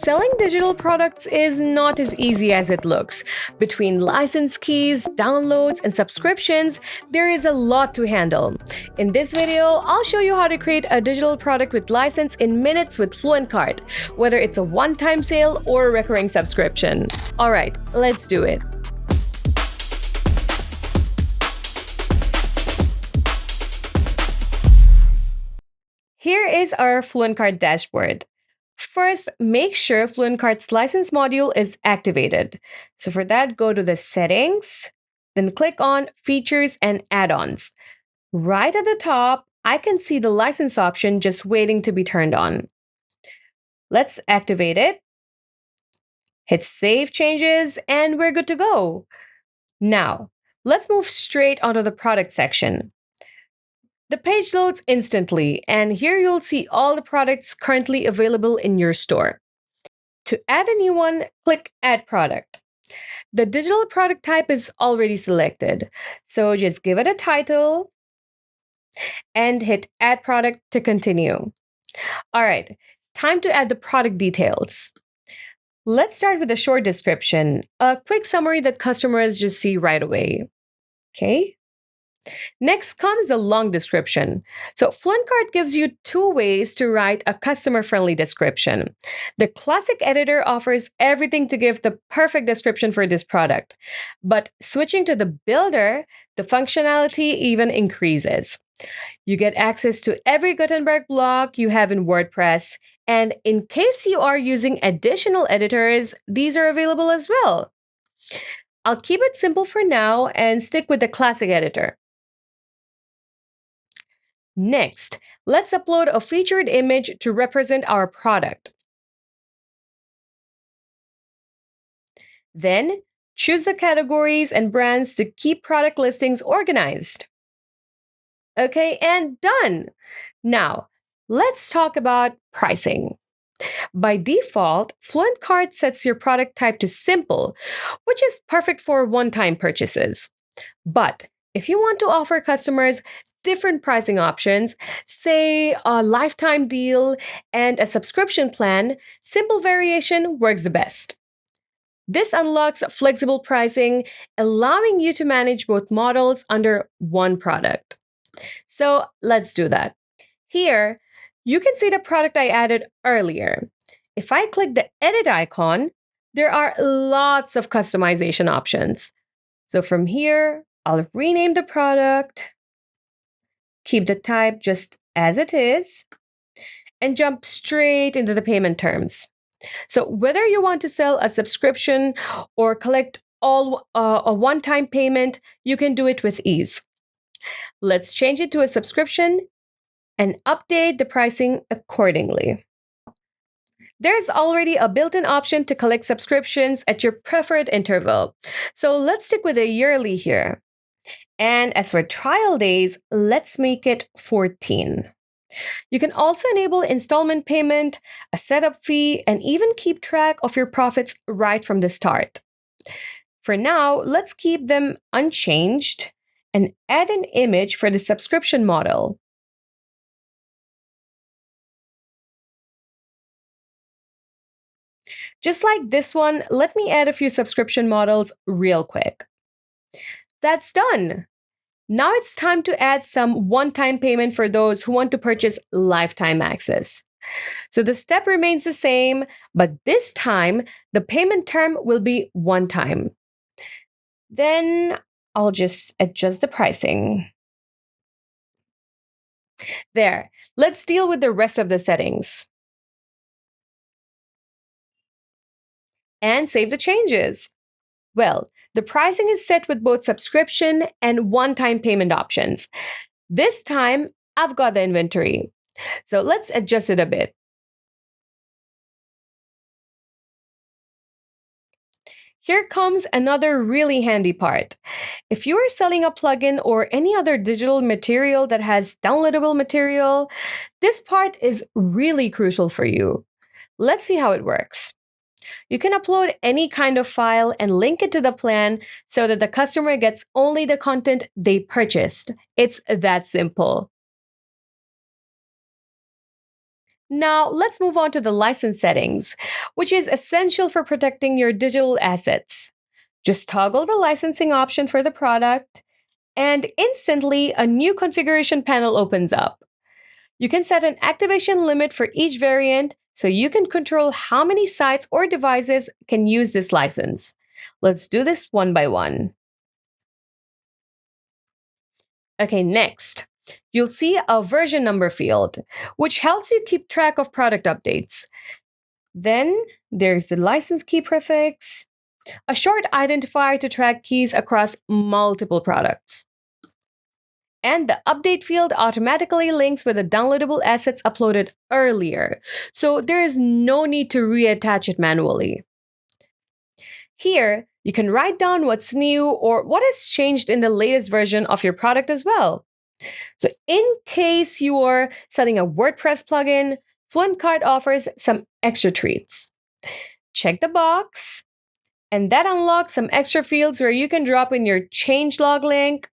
Selling digital products is not as easy as it looks. Between license keys, downloads, and subscriptions, there is a lot to handle. In this video, I'll show you how to create a digital product with license in minutes with FluentCart, whether it's a one-time sale or a recurring subscription. Alright, let's do it. Here is our FluentCart dashboard. First, make sure FluentCart's license module is activated. So for that, go to the settings, then click on Features and Add-ons. Right at the top, I can see the license option just waiting to be turned on. Let's activate it. Hit Save Changes, and we're good to go. Now, let's move straight onto the product section. The page loads instantly, and here you'll see all the products currently available in your store. To add a new one, click Add Product. The digital product type is already selected, so just give it a title and hit Add Product to continue. All right, time to add the product details. Let's start with a short description, a quick summary that customers just see right away. Okay. Next comes the long description. So FluentCart gives you two ways to write a customer-friendly description. The classic editor offers everything to give the perfect description for this product. But switching to the builder, the functionality even increases. You get access to every Gutenberg block you have in WordPress. And in case you are using additional editors, these are available as well. I'll keep it simple for now and stick with the classic editor. Next, let's upload a featured image to represent our product. Then, choose the categories and brands to keep product listings organized. Okay, and done! Now, let's talk about pricing. By default, FluentCart sets your product type to simple, which is perfect for one-time purchases. But if you want to offer customers different pricing options, say a lifetime deal and a subscription plan, simple variation works the best. This unlocks flexible pricing, allowing you to manage both models under one product. So let's do that. Here, you can see the product I added earlier. If I click the edit icon, there are lots of customization options. So from here, I'll rename the product, keep the type just as it is, and jump straight into the payment terms. So whether you want to sell a subscription or collect all a one-time payment, you can do it with ease. Let's change it to a subscription and update the pricing accordingly. There's already a built-in option to collect subscriptions at your preferred interval. So let's stick with a yearly here. And as for trial days, let's make it 14. You can also enable installment payment, a setup fee, and even keep track of your profits right from the start. For now, let's keep them unchanged and add an image for the subscription model. Just like this one, let me add a few subscription models real quick. That's done. Now it's time to add some one-time payment for those who want to purchase lifetime access. So the step remains the same, but this time the payment term will be one time. Then I'll just adjust the pricing. There, let's deal with the rest of the settings. And save the changes. Well, the pricing is set with both subscription and one-time payment options. This time, I've got the inventory. So let's adjust it a bit. Here comes another really handy part. If you are selling a plugin or any other digital material that has downloadable material, this part is really crucial for you. Let's see how it works. You can upload any kind of file and link it to the plan so that the customer gets only the content they purchased. It's that simple. Now, let's move on to the license settings, which is essential for protecting your digital assets. Just toggle the licensing option for the product, and instantly a new configuration panel opens up. You can set an activation limit for each variant so you can control how many sites or devices can use this license. Let's do this one by one. Okay, next, you'll see a version number field, which helps you keep track of product updates. Then there's the license key prefix, a short identifier to track keys across multiple products. And the update field automatically links with the downloadable assets uploaded earlier, so there is no need to reattach it manually. Here, you can write down what's new or what has changed in the latest version of your product as well. So, in case you are selling a WordPress plugin, FluentCart offers some extra treats. Check the box, and that unlocks some extra fields where you can drop in your changelog link,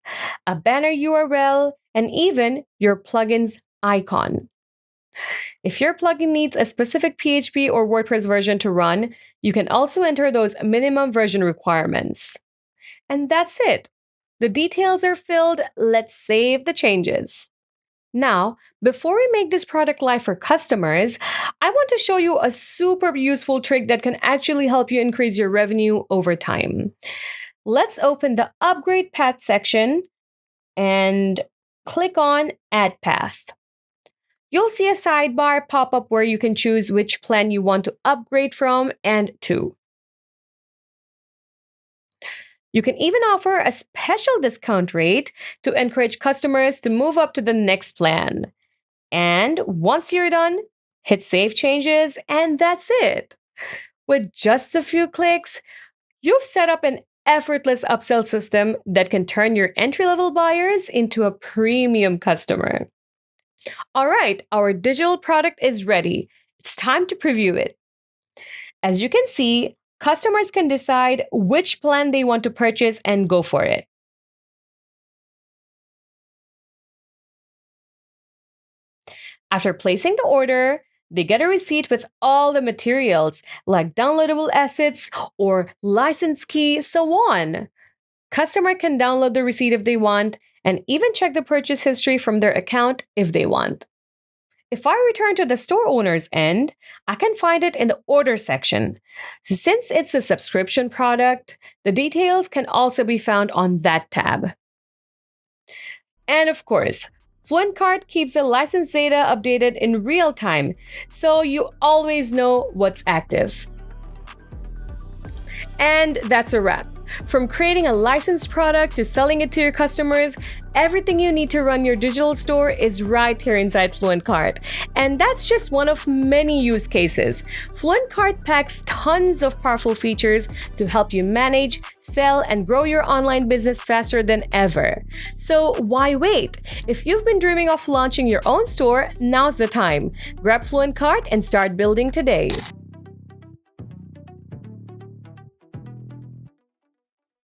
a banner URL, and even your plugin's icon. If your plugin needs a specific PHP or WordPress version to run, you can also enter those minimum version requirements. And that's it. The details are filled. Let's save the changes. Now, before we make this product live for customers, I want to show you a super useful trick that can actually help you increase your revenue over time. Let's open the Upgrade Path section and click on Add Path. You'll see a sidebar pop up where you can choose which plan you want to upgrade from and to. You can even offer a special discount rate to encourage customers to move up to the next plan. And once you're done, hit Save Changes, and that's it. With just a few clicks, you've set up an effortless upsell system that can turn your entry-level buyers into a premium customer. All right, our digital product is ready. It's time to preview it. As you can see, customers can decide which plan they want to purchase and go for it. After placing the order, they get a receipt with all the materials like downloadable assets or license key, so on. Customer can download the receipt if they want and even check the purchase history from their account if they want. If I return to the store owner's end, I can find it in the order section. Since it's a subscription product, the details can also be found on that tab. And of course, FluentCart keeps the license data updated in real time, so you always know what's active. And that's a wrap. From creating a licensed product to selling it to your customers, everything you need to run your digital store is right here inside FluentCart. And that's just one of many use cases. FluentCart packs tons of powerful features to help you manage, sell, and grow your online business faster than ever. So why wait? If you've been dreaming of launching your own store, now's the time. Grab FluentCart and start building today.